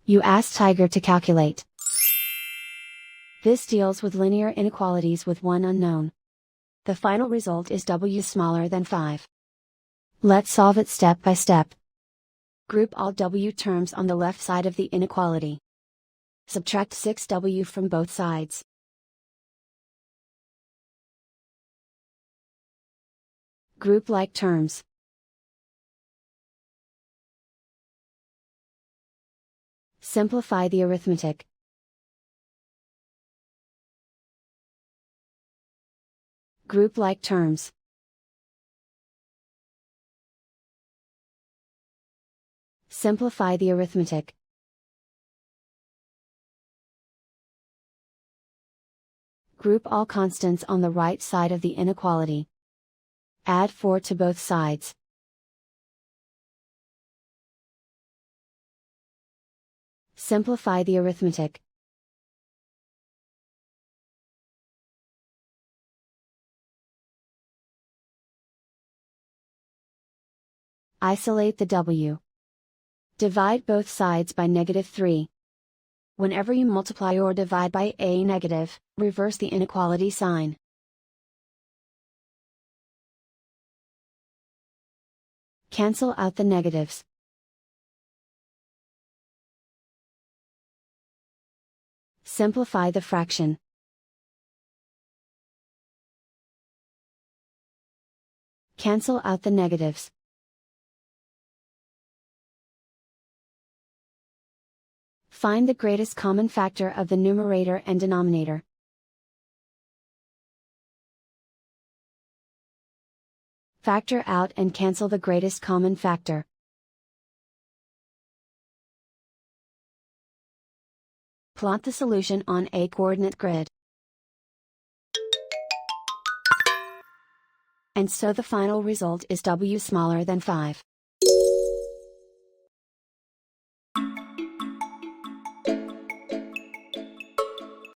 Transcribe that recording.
You ask Tiger to calculate. This deals with linear inequalities with one unknown. The final result is w smaller than 5. Let's solve it step by step. Group all w terms on the left side of the inequality. Subtract 6w from both sides. Group like terms. Simplify the arithmetic. Group like terms. Simplify the arithmetic. Group all constants on the right side of the inequality. Add 4 to both sides. Simplify the arithmetic. Isolate the w. Divide both sides by -3. Whenever you multiply or divide by a negative, reverse the inequality sign. Cancel out the negatives. Simplify the fraction. Cancel out the negatives. Find the greatest common factor of the numerator and denominator. Factor out and cancel the greatest common factor. Plot the solution on a coordinate grid. And so the final result is w smaller than 5.